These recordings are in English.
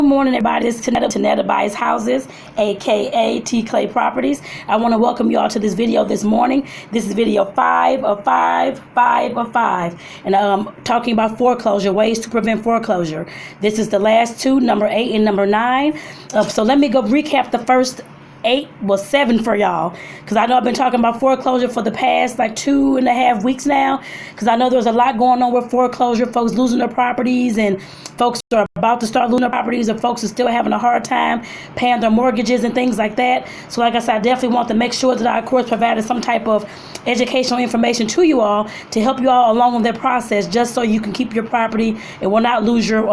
morning, everybody. It's Tonetta Buys Houses, aka T Clay Properties. I want to welcome you all to this video this morning. This is video 5 of 5, and I'm talking about foreclosure, ways to prevent foreclosure. This is the last two, number 8 and number 9. So let me go recap the first 7 for y'all, because I know I've been talking about foreclosure for the past like 2.5 weeks now, because I know there's a lot going on with foreclosure, folks losing their properties, and folks are about to start losing their properties, and folks are still having a hard time paying their mortgages and things like that. So like I said, I definitely want to make sure that I, of course, provided some type of educational information to you all to help you all along with that process, just so you can keep your property and will not lose your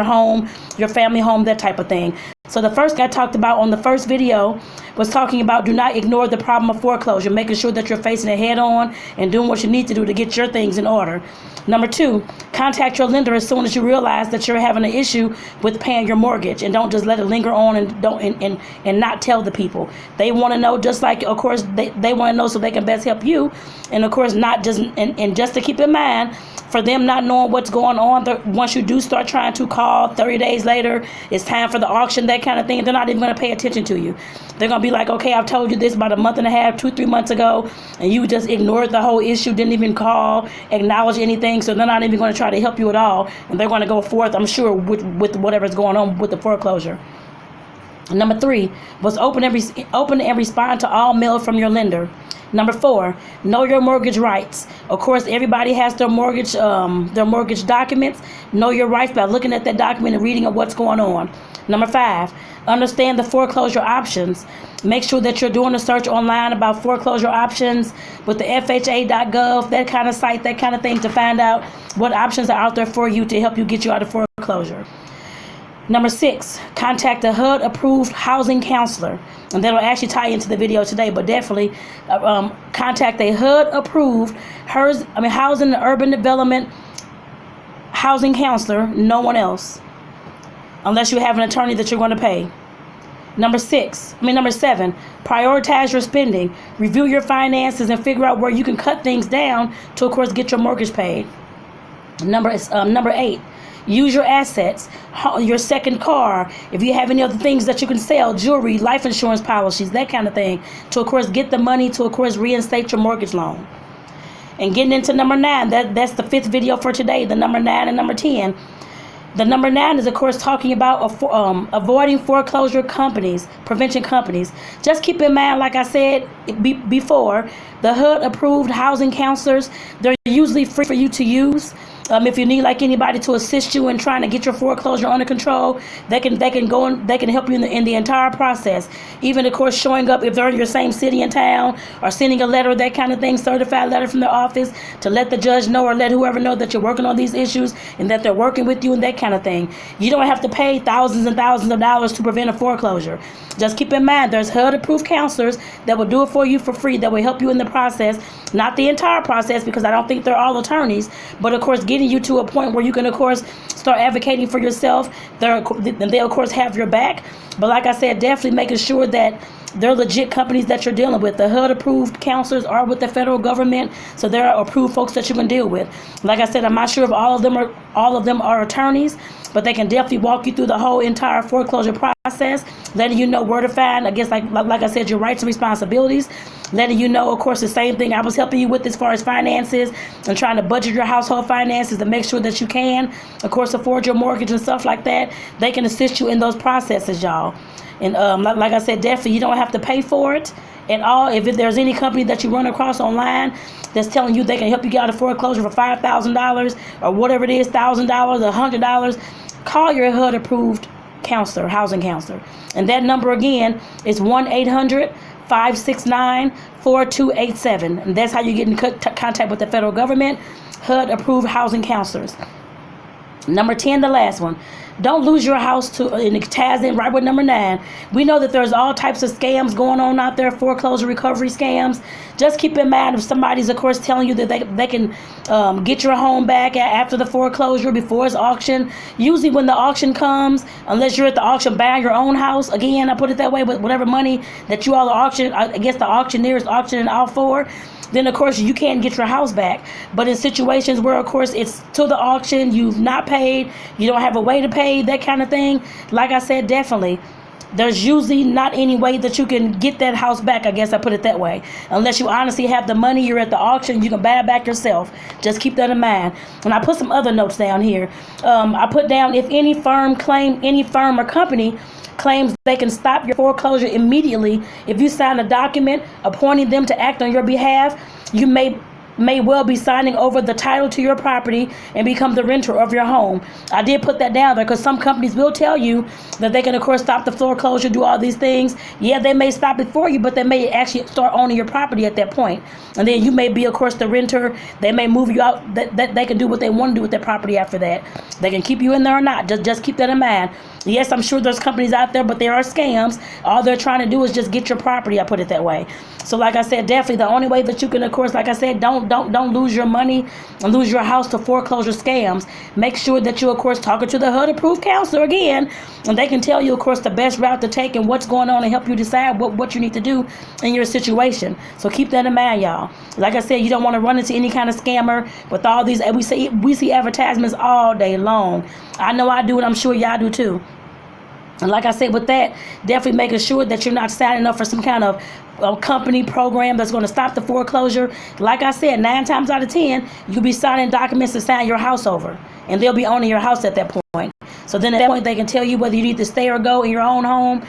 home, your family home, that type of thing. So the first I talked about on the first video was talking about do not ignore the problem of foreclosure, making sure that you're facing it head on and doing what you need to do to get your things in order. Number 2, contact your lender as soon as you realize that you're having an issue with paying your mortgage, and don't just let it linger on and not tell the people. They want to know, just like, of course, they want to know so they can best help you, and of course not just and just to keep in mind, for them not knowing what's going on, once you do start trying to call 30 days later, it's time for the auction, that kind of thing, they're not even going to pay attention to you. They're going to be like, okay, I've told you this about a month and a half, 2-3 months ago, and you just ignored the whole issue, didn't even call, acknowledge anything, so they're not even going to try to help you at all, and they're going to go forth, I'm sure, with whatever's going on with the foreclosure. Number 3 was open and respond to all mail from your lender. Number 4, know your mortgage rights. Of course, everybody has their mortgage documents. Know your rights by looking at that document and reading of what's going on. Number 5, understand the foreclosure options. Make sure that you're doing a search online about foreclosure options with the FHA.gov, that kind of site, that kind of thing, to find out what options are out there for you to help you get you out of foreclosure. Number 6, contact a HUD-approved housing counselor. And that'll actually tie into the video today, but definitely contact a HUD-approved housing and urban development housing counselor, no one else, unless you have an attorney that you're going to pay. Number 7, prioritize your spending. Review your finances and figure out where you can cut things down to, of course, get your mortgage paid. Number 8, use your assets, your second car, if you have any other things that you can sell, jewelry, life insurance policies, that kind of thing, to, of course, get the money to, of course, reinstate your mortgage loan. And getting into number 9, that's the 5th video for today, the number 9 and number 10. The number 9 is, of course, talking about avoiding foreclosure companies, prevention companies. Just keep in mind, like I said before, the HUD-approved housing counselors, they're usually free for you to use. If you need like anybody to assist you in trying to get your foreclosure under control, they can go and they can help you in the entire process. Even, of course, showing up if they're in your same city and town, or sending a letter, that kind of thing, certified letter from their office to let the judge know or let whoever know that you're working on these issues and that they're working with you and that kind of thing. You don't have to pay thousands and thousands of dollars to prevent a foreclosure. Just keep in mind, there's HUD-approved counselors that will do it for you for free, that will help you in the process. Not the entire process, because I don't think they're all attorneys, but of course getting you to a point where you can, of course, start advocating for yourself. They'll, of course, have your back. But like I said, definitely making sure that they're legit companies that you're dealing with. The HUD-approved counselors are with the federal government, so they're approved folks that you can deal with. Like I said, I'm not sure if all of them are attorneys, but they can definitely walk you through the whole entire foreclosure process, letting you know where to find, I guess, like I said, your rights and responsibilities, letting you know, of course, the same thing I was helping you with as far as finances and trying to budget your household finances to make sure that you can, of course, afford your mortgage and stuff like that. They can assist you in those processes, y'all. And like I said, definitely you don't have to pay for it at all. If there's any company that you run across online that's telling you they can help you get out of foreclosure for $5,000 or whatever it is, $1,000, $100, call your HUD-approved counselor, housing counselor. And that number again is 1-800-569-4287. And that's how you get in contact with the federal government, HUD-approved housing counselors. Number 10, the last one. Don't lose your house and it ties in right with number 9. We know that there's all types of scams going on out there, foreclosure recovery scams. Just keep in mind, if somebody's, of course, telling you that they can get your home back after the foreclosure, before it's auction. Usually when the auction comes, unless you're at the auction buying your own house, again, I put it that way, but whatever money that you all are auctioning, I guess the auctioneer is auctioning all for, then of course you can get your house back. But in situations where of course it's to the auction, you've not paid, you don't have a way to pay, that kind of thing, like I said, definitely there's usually not any way that you can get that house back, I guess I put it that way. Unless you honestly have the money, you're at the auction, you can buy it back yourself. Just keep that in mind. And I put some other notes down here. I put down, if any firm or company claims they can stop your foreclosure immediately if you sign a document appointing them to act on your behalf, you may well be signing over the title to your property and become the renter of your home. I did put that down there because some companies will tell you that they can, of course, stop the foreclosure, do all these things. Yeah, they may stop it for you, but they may actually start owning your property at that point. And then you may be, of course, the renter. They may move you out. That they can do what they want to do with their property after that. They can keep you in there or not. Just keep that in mind. Yes, I'm sure there's companies out there, but there are scams. All they're trying to do is just get your property. I put it that way. So like I said, definitely the only way that you can, of course, like I said, don't lose your money and lose your house to foreclosure scams. Make sure that you, of course, talking to the HUD approved counselor again, and they can tell you, of course, the best route to take and what's going on and help you decide what you need to do in your situation. So keep that in mind, y'all. Like I said, you don't want to run into any kind of scammer with all these. We see advertisements all day long. I know I do, and I'm sure y'all do too. And like I said, with that, definitely making sure that you're not signing up for some kind of company program that's going to stop the foreclosure. Like I said, 9 times out of 10, you'll be signing documents to sign your house over, and they'll be owning your house at that point. So then at that point, they can tell you whether you need to stay or go in your own home.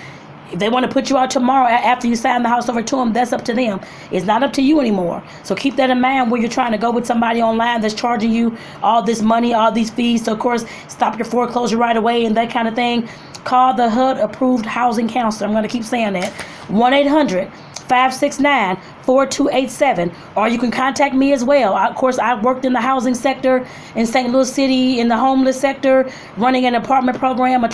If they want to put you out tomorrow after you sign the house over to them, that's up to them. It's not up to you anymore. So keep that in mind when you're trying to go with somebody online that's charging you all this money, all these fees. So, of course, stop your foreclosure right away and that kind of thing. Call the HUD approved housing counselor. I'm going to keep saying that. 1-800-569-4287. Or you can contact me as well. Of course, I worked in the housing sector in St. Louis City, in the homeless sector, running an apartment program, a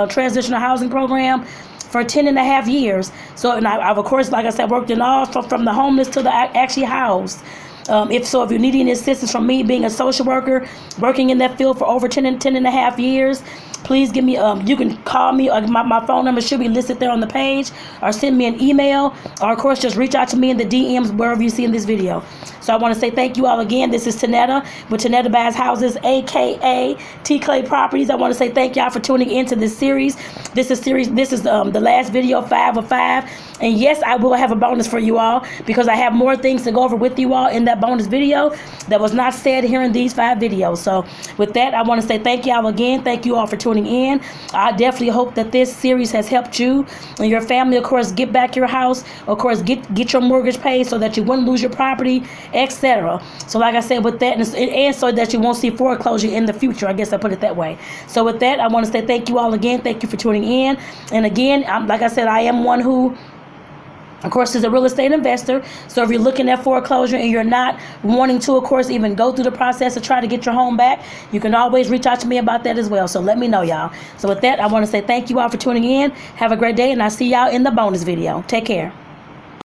transitional housing program for 10.5 years. So, and I've, of course, like I said, worked in all from the homeless to the actually housed. If you need any assistance from me being a social worker, working in that field for over 10.5 years, please give me, you can call me, my phone number should be listed there on the page, or send me an email, or of course just reach out to me in the DMs wherever you see in this video. So I want to say thank you all again. This is Tonetta with Tonetta Buys Houses, aka T Clay Properties. I want to say thank y'all for tuning into this series. This is the last video, 5 of 5. And yes, I will have a bonus for you all, because I have more things to go over with you all in that bonus video that was not said here in these 5 videos. So with that, I want to say thank y'all again. Thank you all for tuning in. I definitely hope that this series has helped you and your family, of course, get back your house, of course, get your mortgage paid so that you wouldn't lose your property, etc. So like I said, with that, and so that you won't see foreclosure in the future, I guess I put it that way. So with that, I want to say thank you all again. Thank you for tuning in. And again, like I said, I am one who, of course, is a real estate investor. So if you're looking at foreclosure and you're not wanting to, of course, even go through the process to try to get your home back, you can always reach out to me about that as well. So let me know, y'all. So with that, I want to say thank you all for tuning in. Have a great day, and I'll see y'all in the bonus video. Take care.